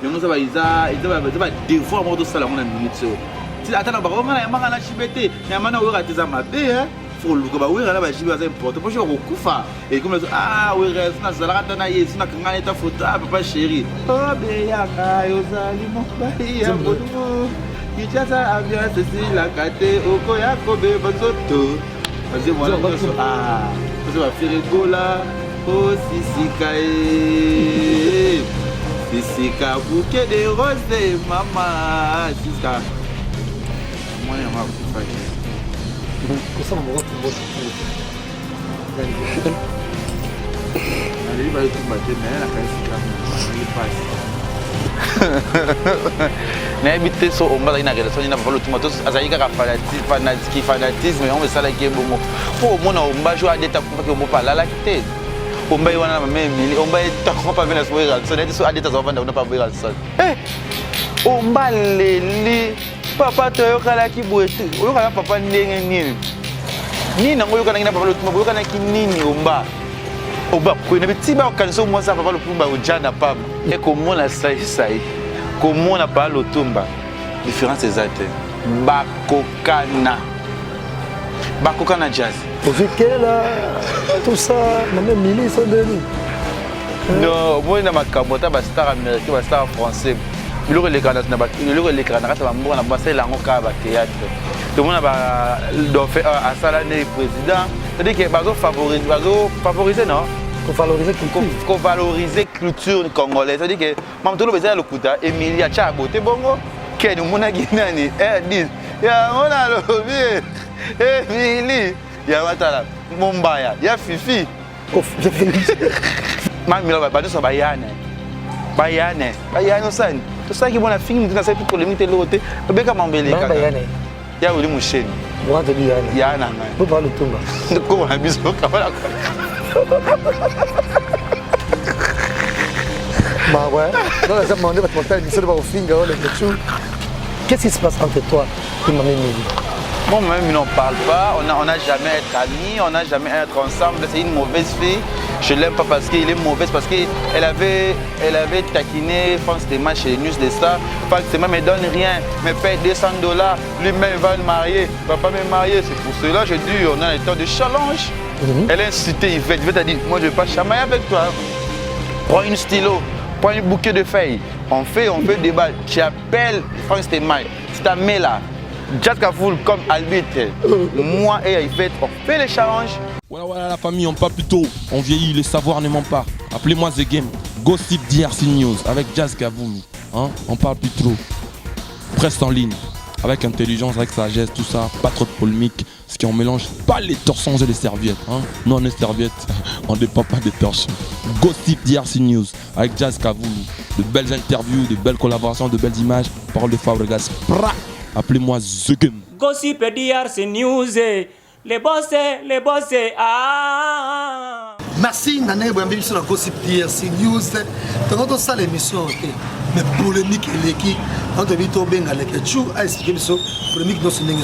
yango ça va ils devoir moi de ça la minute si attends ba on a manga na chibete na mana o ratiza mabe faut le ba oui là ba chibe c'est important pour je kufa et comme oui reste na zala rata na yesu na kanga eta photo papa chéri oh be ya ka yo zali mo ba ya bodu kichasa avia ceci la kate oko ya kobe bozoto vas-y voilà ça va faire rigola oh sisika bouquet de roses mama sisika moi on va faire ça on va tout allez va tout battre mais la n'habite so on va ina relation ina pas le tout matos azaika ka fanatisme on veut ça la game bon pour mon on va jouer à des tapes que on pas la quitter on va y avoir même on va être pas venir sur relation net sur à des tapes on pas voir relation on va les papa to yo kala ki boete yo kala papa ndenge nini nango yo kana ngina papa lutumba yo kana kinini omba ko na biti ba kanso mo sa papa lutumba o jana pam e ko mona sai ko mona pa lutumba différence exacte bakokana jazz au fait là tout ça même milice sont devenus non moi na makamota ba star américain ba star français le l'écran na kata bamboka na basa elango ka ba théâtre tout le monde ba do faire à sala ne président c'est-à-dire que bazo favoriser non qu'on valoriser culture congolaise c'est-à-dire que mam tolo bezala lokuta Emilia cha bote bongo ken mona ginani dis ya mona lobi Emily ya watala Mombaya ya Fifi mam mila ba so bayane sana tout ça qui bon la film dans cette polémique de l'autre beka mambele kaka ya uli musheni moi de Liane ya na pour parler tout bas ko na biso ka bala bah ouais non ça m'a demandé votre montagne c'est pas au finger le chou qu'est-ce qui se passe entre toi et maman Mimi moi même on parle pas on n'a jamais être amis on n'a jamais être ensemble c'est une mauvaise fille je l'aime pas parce qu'il est mauvaise parce que elle avait taquiné France des matchs chez News de ça parce que me donne rien me paye $200 lui-même va me marier va pas me marier c'est pour cela je dis on a un temps de challenge elle a incité Yvette Yvette a dit moi je vais pas chamailler avec toi prends une stylo prends un bouquet de feuilles on fait débat tu appelles France des matchs tu t'as mis là Jazz Kafoul comme arbitre moi et Yvette on fait les challenges. Voilà la famille, on parle plus tôt, on vieillit, le savoir ne ment pas. Appelez-moi The Game, Gossip DRC News avec Jazz Kafoul. Hein? On parle plus trop. Presse en ligne, avec intelligence, avec sagesse, tout ça, pas trop de polémique. Ce qui on mélange pas les torsons et les serviettes. Hein? Nous on est serviettes, on ne dépend pas des torchons. Gossip DRC News avec Jazz Kafoul. De belles interviews, de belles collaborations, de belles images. Parole de Fabregas. Appelez-moi The Game. Gossip DRC News. Les boss, ah. Merci Nana Boyambi sur la Gossip DRC News. Dans ça l'émission, mais polémique et l'équipe, on devait tout bien avec Chou à expliquer ça polémique dans ce n'est pas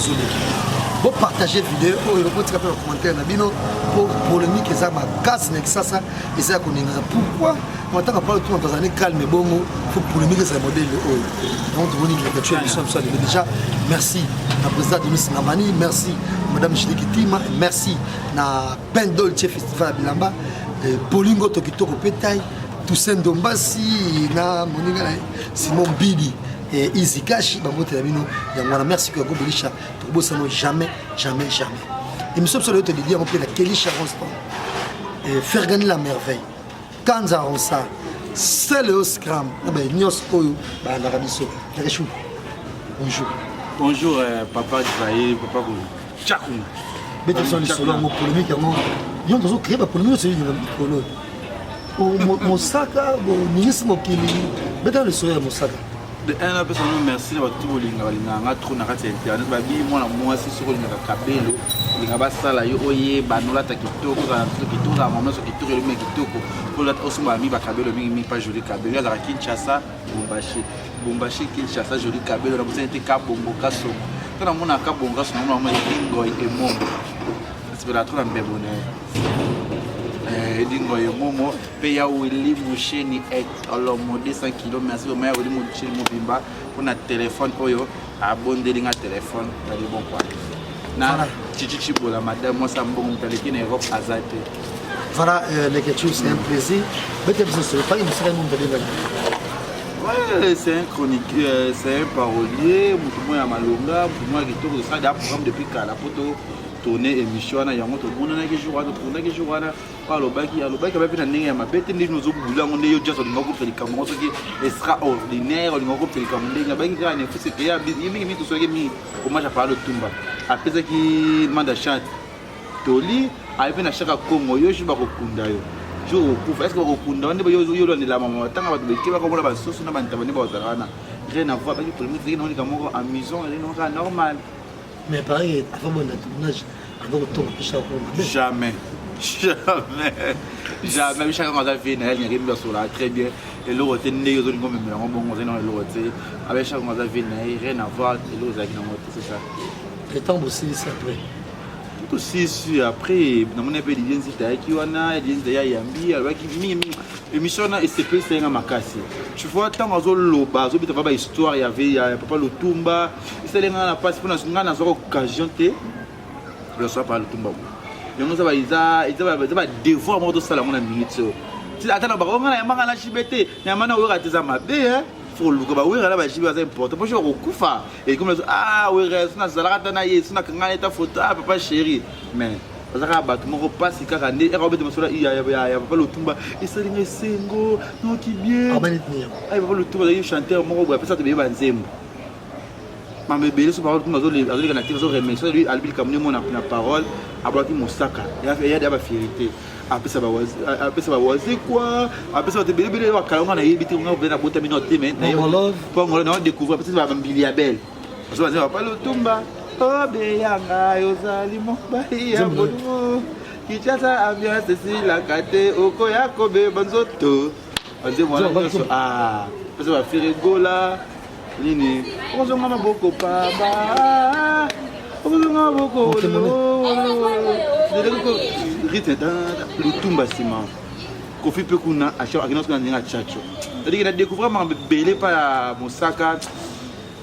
bon partager vidéo et le petit rappel en commentaire Nabino pour polémique et ça ma casse avec ça et ça qu'on pourquoi on attend pas tout dans un calme et bon faut polémique c'est un modèle donc vous dites que tu es déjà merci à président de Namani merci madame Chidikitima merci na Pendolce Festival Bilamba Polingo Tokitoko Pétail Toussaint Dombasi na Moninga Simon Bidi et Easy Kashi Bamote Labino Yangwana merci que Gobelisha Tobosano jamais et nous sommes sur le te dire on peut la Kelly Charonston et faire gagner la merveille Kanza Ronsa c'est le scram ben Nios Oyo ba na Rabiso Rechou bonjour papa Divaye papa Goulou Tchakoum mais tu sens solo mo polémique mo yon dozo créer ba polémique c'est une colo mon saka bon nismo kili mais dans le sourire mon saka de un peu merci na batu bolinga nga trop na kati internet ba bi mwana mwasi soko linga kabelo linga basala yo oye banola ta kitoko za kitoko za mama so kitoko le kitoko pour la osuma mi ba kabelo mi pas joli kabelo ya za Kinshasa Bombashi Kinshasa joli kabelo na bosente ka bongo kaso kana mona ka bongo kaso mona mo ingo e mo c'est la trop na mbebone Dingo et Momo, Paya Willy Moucheni et Olomo 200 kg, merci au maire Willy Moucheni Mobimba, on a téléphone, Oyo, abondé un téléphone, t'as des bons points. Na, Chichichi pour la madame, moi ça me bon, t'as les qui n'est pas azate. Voilà, c'est un plaisir. Mais tu ne pas, il me serait mon de ouais, c'est un chroniqueur, c'est un parolier, Moutoumou Yamalonga, Moutoumou Gito, ça, il y a un programme depuis qu'à la photo. Tourner émission na yango to mona na kijuwa to kuna kijuwa na palo baki abapi na ndenge ya mabete ndi nozo bula ngonde yo just ngoko pelika mo soki extraordinaire ngoko pelika ndenge baki ka ne fuse ke ya yimi mi to soki mi comment ja parle tumba apesa ki manda chant toli aipe na shaka Congo yo shiba ko kunda yo jo kufa est-ce que ko kunda ndi yo yo ndela mama tanga ba beke ba ko bona ba soso na banta bane ba zakana rien à voir baki polémique ndi no kamoko amusant ndi no ka normal. Mais pareil, avant mon tournage, avant le tour, jamais. Jamais. Chaque fois que j'ai fait, il y a une personne très bien. Et l'autre, il y a une bonne avec chaque fois que j'ai fait, il n'y a rien à voir. Et l'autre, c'est ça. Le temps aussi, c'est après. Tout aussi, après, dans mon pays, il y a des gens qui ont des émission et c'est plus c'est un makasi. Tu vois tant que loba, zo bita baba histoire il y a papa Lutumba, c'est les gens la passe pour na occasion té. Le soir par Lutumba. Yango ça va ils va devoir moi de ça la mona minute. Si attends ba on na manga na chibete, na mana o rateza mabe hein. Faut le ba wera la ba chiba c'est important. Moi je recouffa et comme ah wera na zalaka na yesu na kanga eta photo papa chéri. Mais parce que bato moko passe kaka ne robert masula il y a papa Lutumba et ça linga sengo non qui bien papa Lutumba il chanteur moko boa pesa te be banzembo mame bele so parole mazo les na tizo remercier lui albil kamne mon na parole abaki mosaka il y a des vérité après ça va wazi quoi après ça te bele wa kalonga na yibiti nga bena bota minote mais pour on découvrir après ça va mbilia belle parce que papa Lutumba Obeyanga yozali mobali ya bolingo kichasa ambiance si la kate okoya kobe banzoto banze mwana nyonso pesa ba firigola nini ozonga maboko paba ozonga maboko rite Lutumba sima Kofi Pekuna acha akina sona ninga chacho c'est-à-dire qu'il a découvert ma belé pa Mosaka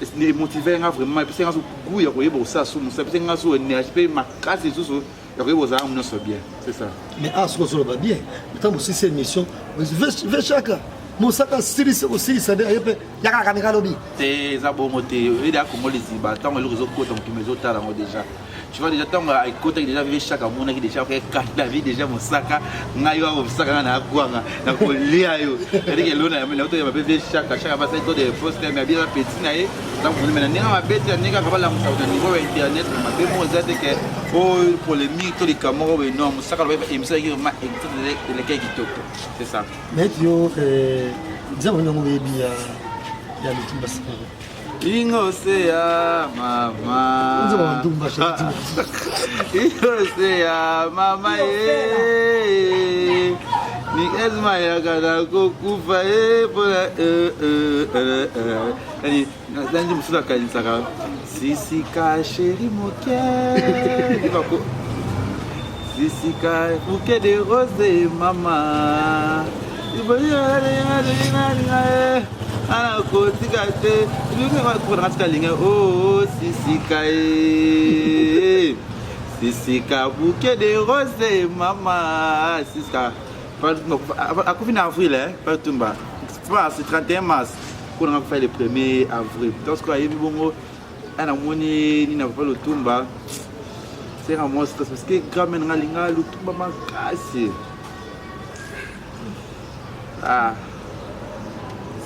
c'est motivé vraiment parce que ngaso goût ya koyeba ça sous musa parce que ngaso énergie pe makasi sous ya koyeba ça on so bien c'est ça mais ce qu'on va bien tant aussi cette mission ve chaka Mosaka siri aussi ça derrière yaka kamera lobby c'est ça bon moté et là comme les ziba tant le réseau côté donc mes autres là déjà tu vois déjà tant à côté déjà vivre chaque monde qui déjà fait la vie déjà Mosaka ngayo wa Mosaka na kwanga na kolia yo c'est-à-dire que l'on a mais l'autre il va vivre chaque passe tout des postes mais bien petit na donc on met na ma bête na ka la Mosaka niveau internet ma be mo za que oh polémique tous les cameras non Mosaka va émission qui ma les qui top c'est ça mais yo disons on a bien ya Lutumba Ingo sea mama. Ingo sea mama ni ezma ya kana kukufa pola ani nandi musula kanisa ka sisi ka chéri moke dibako sisi ka bouquet de roses mama ana kotika te luka kwa katika linga oh sisika bouquet de roses mama sisika akufi na avril pas tumba c'est 31 mars qu'on a fait le 1er avril donc quoi yebi bongo ana moni ni na pas le tumba c'est un monstre parce que quand même ngalinga le tumba makasi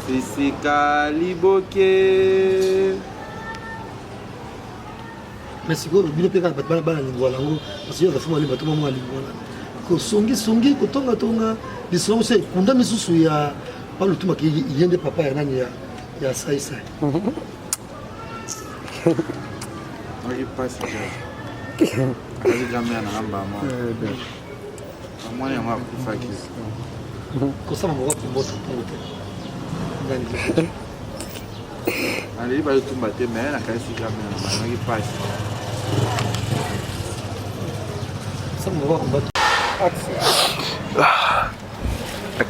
Sisika liboke. Mais si vous voulez faire un bana lingua lango, parce que il faut aller battre maman lingua. Ko songi ko tonga les sons c'est kunda misusu ya pas le Lutumba qui yende papa ya nani ya sai. Moi je passe déjà. Allez jamais na ngamba moi. Moi ya ma kufaki. Ko sama mo ko moto pote. Allez, il va tout battre, mais la caisse est jamais il passe. Ça me va combattre.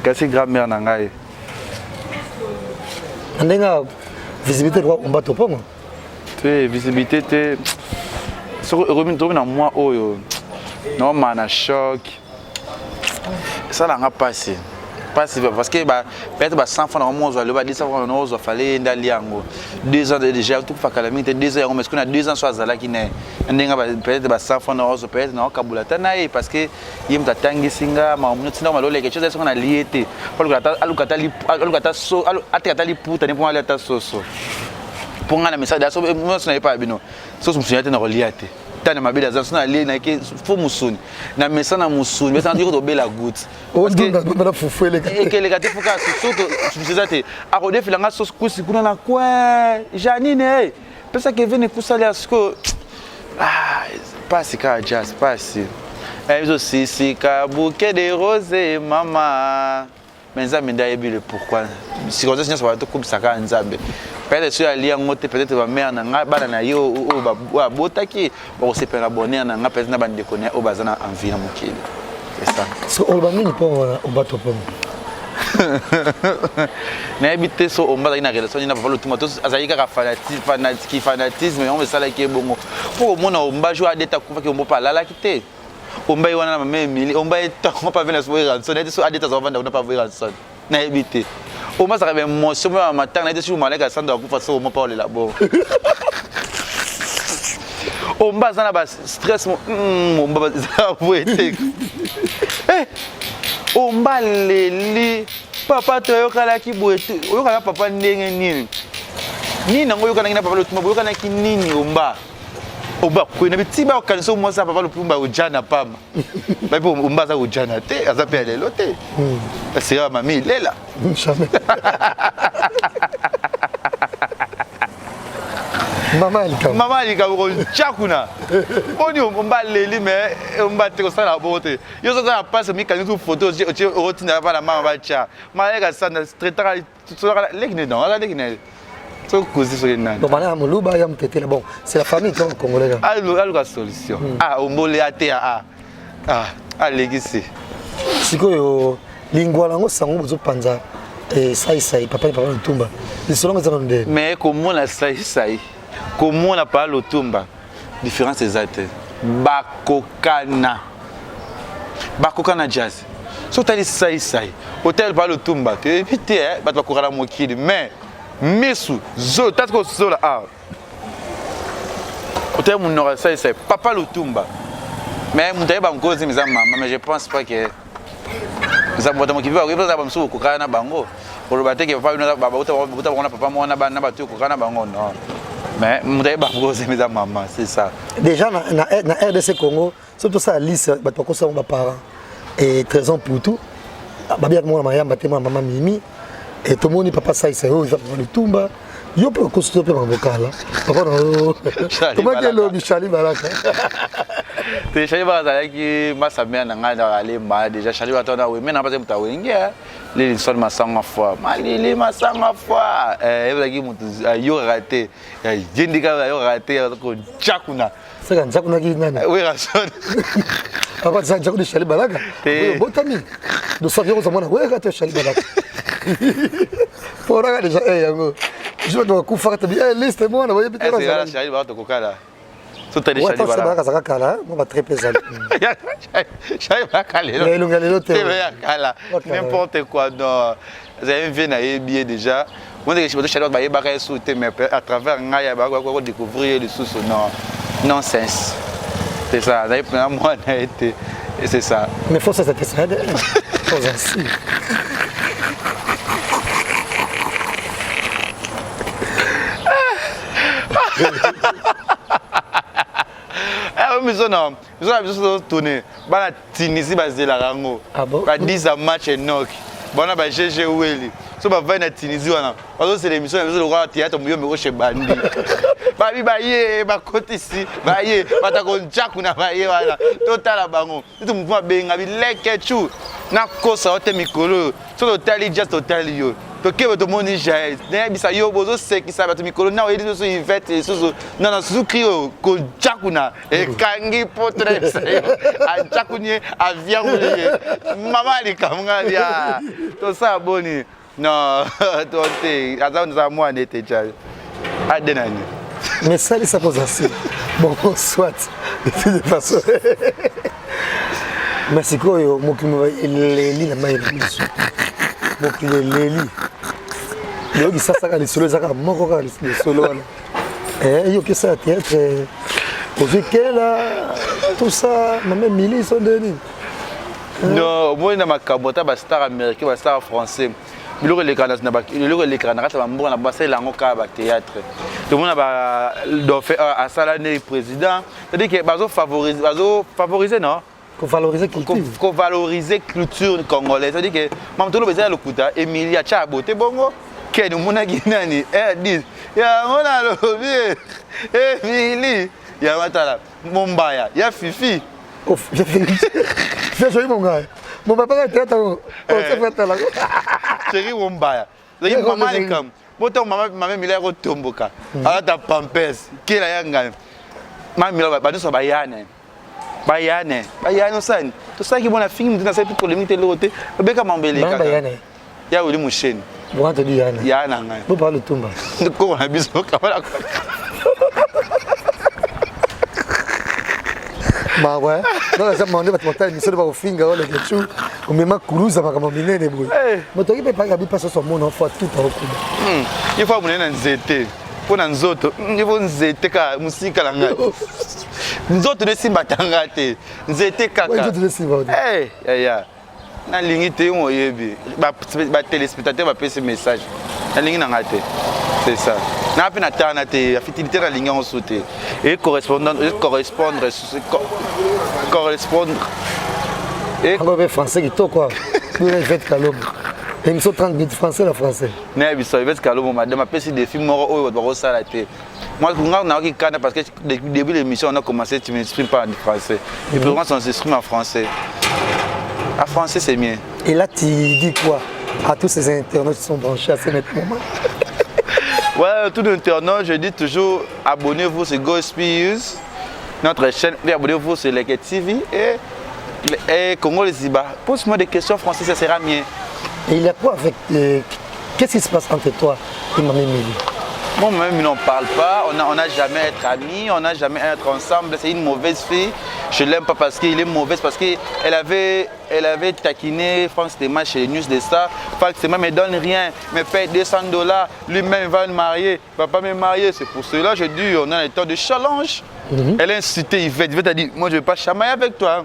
Kasi grand-mère na ngai. Ndenga visibilité kwa umbato pongo. Te visibilité te. So remin to na moi oyo. Non mana choc. Ça la nga passé. Parce que peut-être 100 francs dans mon zo le ba 10 francs dans zo fallait ndali yango 2 ans déjà tout fa kala minute 2 ans mais ce qu'on a 2 ans soit zala qui ne ndenga peut-être 100 francs dans zo peut-être na kabula tanaye parce que yim tatangi singa ma mno tina malo quelque chose qu'on a lié pour alukata so atikata li puta ne pour aller ta soso pour ngana message da so moi ce n'est pas bino so sumsunyate na reliate tana mabela za sona ali na ke fo musuni na mesana musuni mesana ndiko to bela goutte parce que na fufu ele que les gars te fuka surtout tu a rodé filanga sauce kusi kuna na quoi Janine pensa que vene kusali asko passe ka jazz passe ils aussi si ka bouquet de roses maman mais ça me dit le pourquoi si on ça va te couper ça ka nzambe peut-être sur ali yango te peut-être ba mère na nga bana na yo o ba botaki ba se pena bonheur na nga peut-être na bande connaît o bazana envie na mokili c'est ça so on va mini pour umbato pongo na habité so on va na relation na papa lutuma to azalika ka fanatisme on veut ça là qui est bon pour mona on va jouer à des takufa qui on peut pas là kité on va y wana na mame Emily on va être on pas venir sur ranson et so à des tas on va pas voir ranson na habité on va ça avec émotion matin na été sur malaka sanda kufa so on pas là bon on va ça na ba stress on va ça vous être on va leli papa to yokala ki boete oyokala papa ndenge nini nini nango yokala ngina papa lutuma boyokala ki nini omba kwena bitiba okaniso mo sa papa lupumba ujana pama baipo omba za ujana te aza pe lelo te asira mami lela jamais Maman alika ko chakuna boni omba leli mais omba te ko sala bote yo so za passe mi kanisu photo o rotina ba la mama ba cha malega sana traitera lekne non ala lekne so così so nani bon bana muluba ya mtetela bon c'est la famille qui congolais allo solution ombole ate alegisi sikoyo lingwa lango sango bozo panza sai papa Lutumba lisolo ngeza nde mais comment la sai comment on a pas Lutumba différence exacte bakokana jazz so tali sai hôtel pas Lutumba tu éviter ba to kokana mokili mais mesu zo tatko zola hôtel mon nord sai papa Lutumba mais mon taille ba ngozi meza maman mais je pense pas que ça moi qui va reposer ba msu kokana bango olobate ke papa na baba uta papa mona bana batu kokana bango non mais mutaye ba ngozi meza maman c'est ça déjà na RDC Congo surtout ça liste ba to ko sa ba parents et 13 ans pour tout ba bien moi mayamba te maman Mimi et tout le monde papa ça il va Lutumba yo pe ko stopé ba vokala papa no comment que le Michali Baraka te Chali Baraka qui masa mena ngana ale ma déjà Chali Baraka we mena pas muta wenge les son masanga fois malili masanga fois evaki mutu yo raté jindika yo raté ko chakuna c'est chakuna ki nani oui rason papa ça chakuna Chali Baraka botami do savio za mwana we raté Chali Baraka fora déjà yango je dois kufa tabi liste mwana we bitera ça Chali Baraka kokala tout est déjà voilà ça va kala on va très plaisir Chali Baraka n'importe quoi non vous avez vu na bien déjà on dit que je Chali Baraka sauter mais à travers ngaya ba ko découvrir les sous non nonsense c'est ça ça prend moi a été et c'est ça mais faut ça c'était ça faut ainsi Ils ont tourné. La Tunisie basée la rango. Ba 10 match et knock. Bona ba GG Weli. So ba va na Tunisie wana. Parce que c'est l'émission le roi théâtre moyo me chez bandi. Ba bi ba ye ba côté ici. Ba ye ba ta ko nchaku na ba ye wana. Total bango. Tout mouvement benga bi leke chu. Na kosa ote mikolo. So total just total yo. toke bato moni jaez ne bisa yo bozo sekisa bato mikolo na oyedi so Yvette so non so krio ko jakuna e kangi potre bisa a jakunye a viangulie mama li kamunga dia to sa boni non to te azan za moi ne te ja adenani mais ça ça pose assez bon soit de toute façon merci koyo mokimo eleli na mai mokimo eleli yo qui ça ka lisolo zaka moko ka lisolo wana yo que ça théâtre là tout ça même Mili sont denis non moi na makabota ba star américain ba star français biloko elekana na ba biloko elekana kata ba mbongo na ba sala ngo ka ba théâtre tout le monde ba do fait à salane président c'est-à-dire que bazo favoriser non qu'on valoriser culture congolaise c'est-à-dire que mam tolo beza lokuta Emilia cha bote bongo ke nous mona ginani dis ya mona lobi Emily ya matala Mombaya ya Fifi oh je suis mon gars mon papa est théâtre chéri Mombaya c'est maman les comme boto maman Mila ko tomboka ala ta pampers kila yanga maman Mila ba so bayane osani to saki bona film tena sai polémique te lote beka mambele kaka bayane ya uli musheni bon te di yana ngai bo parle tumba ko na biso kamala ma ouais non ça m'a dit pas ni ça va au finga ou le ketchup ou même kuruza makama minene boy moto ki pe pas ça son mon enfant tout par coup il faut munena nzete pona nzoto il faut nzete ka musika la ngai nzoto de simba tangate nzete kaka nzoto de simba ya na lingi te mo yebi ba téléspectateur ba pese message na lingi na ngate c'est ça na pe na tana te affinité na lingi on sauter et correspondre et on va français qui to quoi nous les fait calom et nous sommes 30 minutes français la français na biso Yvette Kalomo madame a pese des films moro oyo ba sala te moi on a qui canne parce que depuis le début de l'émission on a commencé tu m'exprimes pas en français et pour moi on s'exprime en français. En français, c'est mieux. Et là, tu dis quoi à tous ces internautes qui sont branchés à ce moment? Ouais, tous les internautes, je dis toujours abonnez-vous sur Gospel, notre chaîne, et abonnez-vous sur Leket TV et Congo les Ziba. Pose-moi des questions françaises, ça sera mieux. Et il y a quoi avec. Qu'est-ce qui se passe entre toi et Maman Mili? Moi, même, ils n'en parlent pas. On n'a jamais être amis, on n'a jamais être ensemble. C'est une mauvaise fille. Je ne l'aime pas parce qu'elle est mauvaise, parce qu'elle avait taquiné France Téma chez News de ça. France Téma ne me donne rien, me paye $200. Lui-même va me marier. Il ne va pas me marier. C'est pour cela que je dis on a un temps de challenge. Elle a incité Yvette. Yvette a dit moi, je ne vais pas chamailler avec toi.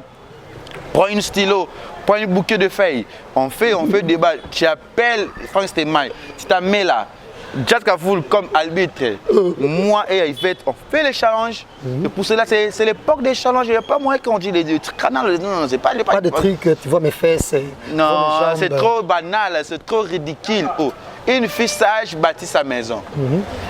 Prends une stylo. Prends un bouquet de feuilles. On fait débat. Tu appelles France Téma. Tu t'en mets là. Jazz Kavoul comme arbitre, moi et Yvette, on fait les challenges. Et pour cela, c'est l'époque des challenges. Il n'y a pas moyen qu'on dit les trucs. Non, c'est pas de trucs, tu vois mes fesses. Non, c'est trop banal, c'est trop ridicule. Oh. Une fille sage bâtit sa maison.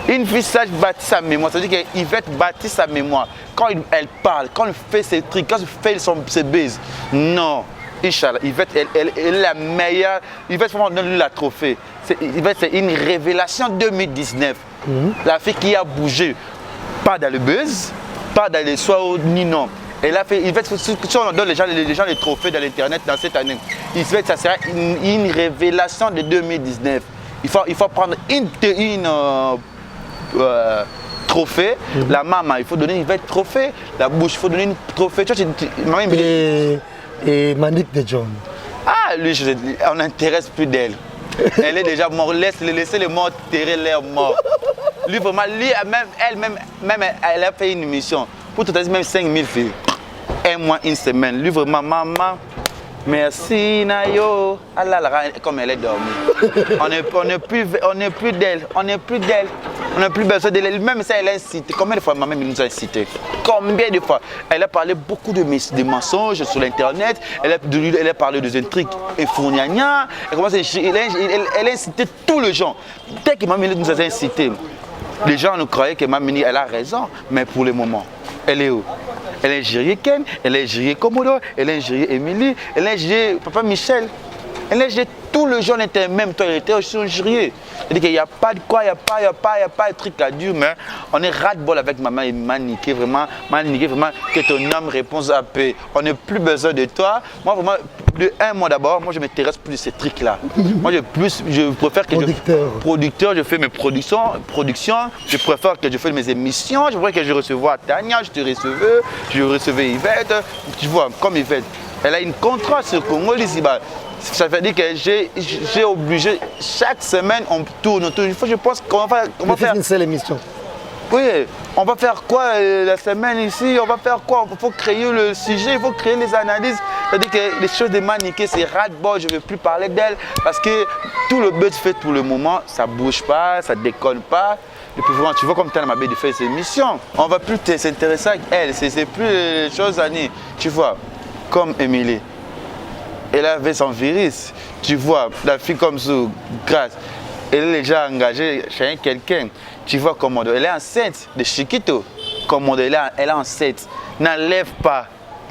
Une fille sage bâtit sa mémoire. C'est-à-dire qu'Yvette bâtit sa mémoire. Quand elle parle, quand elle fait ses trucs, quand elle fait ses baises. Non. Inch'Allah, Yvette, elle est la meilleure. Yvette, il faut donner la trophée. Yvette, c'est une révélation 2019. La fille qui a bougé, pas dans le buzz, pas dans les soirs ni non. Elle a fait, Yvette, si on donne les gens les trophées dans l'internet dans cette année, Yvette, ça sera une révélation de 2019. Il faut prendre une trophée, la maman, il faut donner Yvette trophée, la bouche, il faut donner une trophée. Et Manik de John. Ah, lui, on n'intéresse plus d'elle. Elle est déjà morte. Laissez les morts terrer leurs morts. Lui, vraiment, elle-même, elle a fait une émission. Pour tout à l'heure, même 5000 filles. Un mois, une semaine. Lui, vraiment, maman, merci, Nayo. Allah, comme elle est dormie. On n'est plus d'elle. On n'est plus besoin d'elle. Même ça, elle a incité. Combien de fois maman nous a incité? Combien de fois? Elle a parlé beaucoup de mensonges sur l'internet. Elle a parlé des intrigues et fourniania. Elle a incité tous les gens. Dès que maman nous a incité, les gens nous croyaient que maman elle a raison. Mais pour le moment, elle est où? Elle a ingéré Ken, elle a ingéré Komodo, elle a ingéré Emily, elle a ingéré Papa Michel. Elle a ingéré Tous les gens étaient même, toi, il était aussi un jury. C'est-à-dire qu'il n'y a pas de quoi, il n'y a pas de truc à dire, mais on est ras-de-bol avec maman et m'a niqué vraiment que ton âme réponse à paix. On n'a plus besoin de toi. Moi, vraiment, de un mois d'abord, moi, je m'intéresse plus de ces trucs-là. Moi, je préfère que producteur, je fais mes productions, je préfère que je fais mes émissions, je préfère que je recevais Tania, je recevais Yvette, tu vois, comme Yvette. Elle a une contrat sur Congo ici. Ça veut dire que j'ai obligé, chaque semaine on tourne. Je pense qu'on va faire une seule émission. Oui, on va faire quoi la semaine ici? On va faire quoi? Il faut créer le sujet, il faut créer les analyses. C'est-à-dire que les choses de maniquer, c'est ras-de-bol, je ne veux plus parler d'elle parce que tout le buzz fait pour le moment, ça ne bouge pas, ça ne déconne pas. Et puis vraiment, tu vois comme Tana Mabé fait ses émissions. On ne va plus s'intéresser à elle, c'est plus les choses à dire. Tu vois, comme Émilie. Elle avait son virus. Tu vois, la fille comme ça, grâce, elle est déjà engagée chez quelqu'un. Tu vois comment elle est enceinte de Chiquito. Comment elle est enceinte. N'enlève pas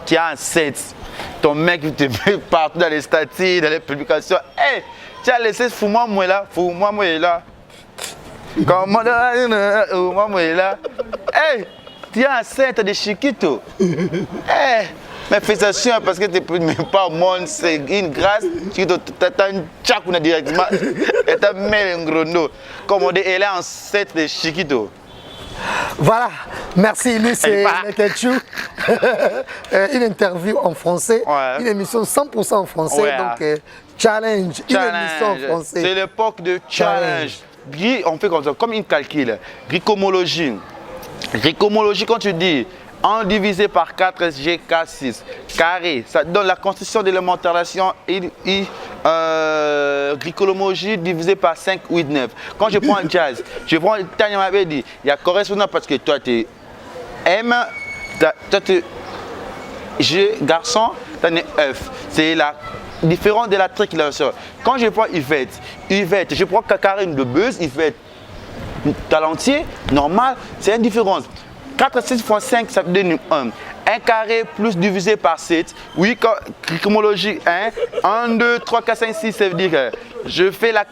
qui est enceinte. Ton mec te met partout dans les statuts, dans les publications. Hey, tu as laissé Fou-moi là. Comment Fou-moi là. Hey, tu es enceinte de Chiquito. Hey. Mais fais attention parce que tu ne mets pas au monde, c'est une grâce. Tu as un tchak directement et tu as mis un gros nom. Comme on dit, elle est enceinte de Chiquito. Voilà, merci Luis et Neketchou. Une interview en français, ouais. Une émission 100% en français, ouais. Donc challenge, une émission en français. C'est l'époque de challenge. On fait comme ça, comme une calcul. Gricomologie. Gricomologie, quand tu dis 1 divisé par 4, GK6, carré, ça donne la constitution de l'élémentation glycologie divisé par 5, 8, 9. Quand je prends jazz, je prends Tania m'avait dit, il y a correspondant parce que toi tu es M, toi tu es G, garçon, tu es F. C'est la différence de la triculation. Quand je prends Yvette, je prends Kakarine de Buzz, Yvette, talentier, normal, c'est une différence. 4, 6 fois 5, ça donne 1. 1 carré plus divisé par 7. Oui, glycomologie 1. 1, 2, 3, 4, 5, 6, ça veut dire que je fais la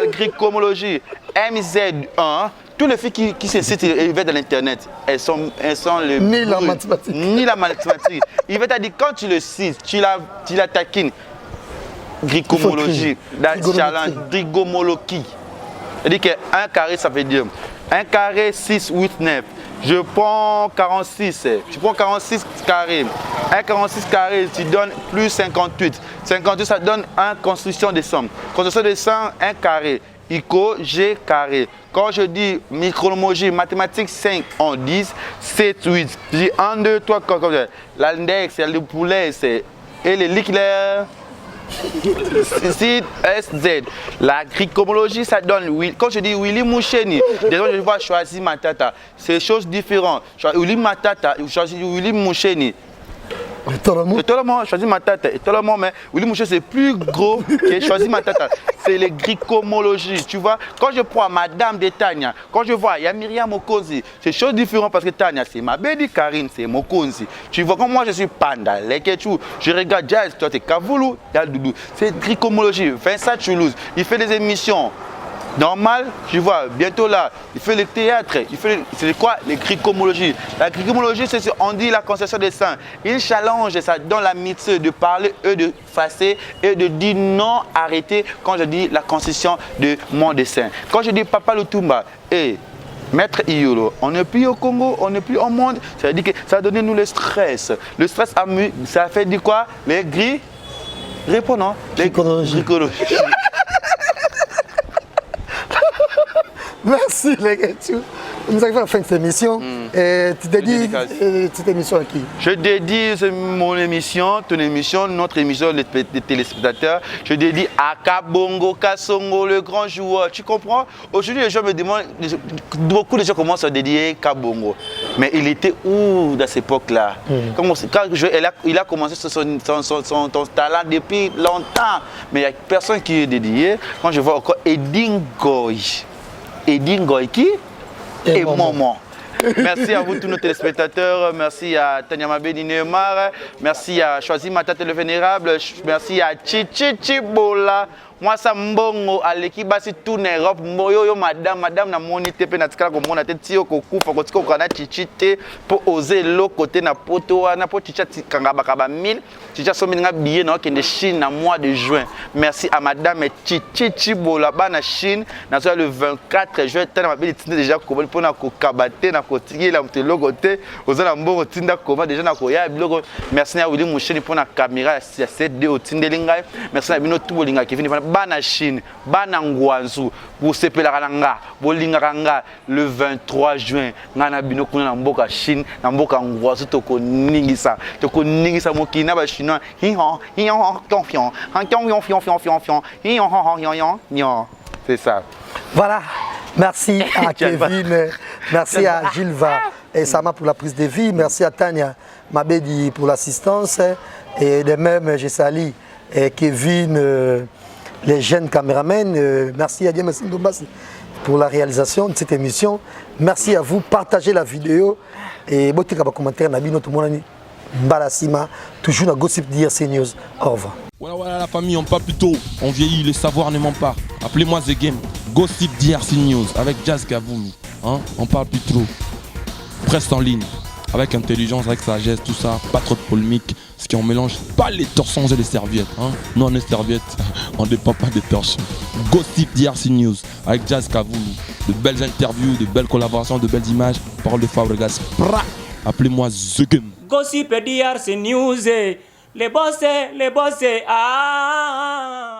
glycomologie MZ1. Tous les filles qui se citent élevées dans l'internet, elles sont les. Ni la mathématique. Ni la mathématique. Il va te dire, quand tu le cites, tu la taquines. Glycomologie, challenge, grigomologie. C'est-à-dire que 1 carré, ça veut dire 1 carré, 6, 8, 9. Je prends 46. Tu prends 46 carré. 1 46 carré, tu donnes plus 58. 58, ça donne 1 construction de somme. Construction de somme, 1 carré. ICO, G carré. Quand je dis micronomologie, mathématiques 5, 1, 10, 7, 8. Je dis 1, 2, 3, 4, comme ça. L'index, le poulet, c'est. Et les l'éclair. SZ. La glycomologie, ça donne. Quand je dis Willy Moucheni, déjà je vois choisir Matata. C'est chose différente. Willy Matata, choisir Willy Moucheni. Totalement, choisir Matata. Totalement, mais Willy Moucheni, c'est plus gros que choisir Matata. C'est les glycomologies. Tu vois, quand je prends Madame de Tania, quand je vois, il y a Myriam Mokonzi, c'est chose différente parce que Tania, c'est ma bébé, Karine, c'est Mokonzi. Tu vois, comme moi, je suis Panda, Leketchou, je regarde Jazz, toi, t'es Kavoulou, Doudou. C'est glycomologie. Vincent Toulouse, il fait des émissions. Normal, tu vois, bientôt là, il fait le théâtre, c'est quoi? Les glycomologies. La glycomologie, c'est on dit la concession des seins. Il challenge, ça donne la méthode de parler et de passer et de dire non, arrêtez quand je dis la concession de mon dessin. Quand je dis Papa Lutumba et Maître Iolo, on n'est plus au Congo, on n'est plus au monde, ça veut dire que ça a donné nous le stress. Le stress, ça fait dire quoi? Les gris, répondons, les glycomologies. Merci les gars. Nous arrivons à la fin de cette émission. Et tu dédies cette émission à qui? Je dédie mon émission, ton émission, notre émission, les téléspectateurs. Je dédie à Kabongo Kasongo, le grand joueur. Tu comprends? Aujourd'hui, les gens me demandent, beaucoup de gens commencent à dédier Kabongo. Mais il était où dans cette époque-là? Il a commencé son talent depuis longtemps. Mais il n'y a personne qui est dédié. Quand je vois encore Edin Goy. Edin Goy qui? Et Momo. Merci à vous tous nos téléspectateurs. Merci à Tania Mabedi Neymar. Merci à Choisi Matata le Vénérable. Merci à Chichi Bola. Moi, ça mbongo à l'équipe, c'est tout en Europe. Yo, madame, na monité, pe na tika ko mona te tio ko kufa ko tika ko kana chichite pour oser l'autre côté na poto na po chicha kanga bakaba 1000. Chicha so minga billet na kende Chine na mois de juin. Merci à madame Chichi Bola na Chine na le 24 juin. Tana mabeli tinde déjà ko pour na ko kabate na ko tiki la mtelo côté ozala mbongo tinda ko déjà na ko ya biloko. Merci à Willy Moucheni pour na caméra ya 7D au tinde linga. Merci à bino tout bolinga Kevin bana Chine, bana Ngwanzu, pour sepelaka nga, bolingaka nga le 23 juin, ngana bino kuna na mboka Chine, na mboka Ngwanzu toko ningisa mokina ba chinois, confiant, c'est ça. Voilà, merci à Kevin, merci à Gilva et Sama pour la prise de vie, merci à Tania Mabedi pour l'assistance et de même je salue Kevin. Les jeunes caméramens, merci à Dieu pour la réalisation de cette émission. Merci à vous, partagez la vidéo et bon commentaire notre monde Mbalasima, toujours dans Gossip DRC News. Au revoir. Voilà la famille, on parle plus tôt, on vieillit, le savoir ne ment pas. Appelez-moi The Game, Gossip DRC News avec Jazz Gavoumi. Hein? On parle plus trop. Presse en ligne, avec intelligence, avec sagesse, tout ça, pas trop de polémique. Ce qui on mélange pas les torsons et les serviettes. Hein? Nous on est serviettes, on ne dépend pas des torsons. Gossip DRC News avec Jazz Gavoumi. De belles interviews, de belles collaborations, de belles images. Parole de Fabregas. Appelez-moi The Game. Gossip DRC News. Les boss, ah.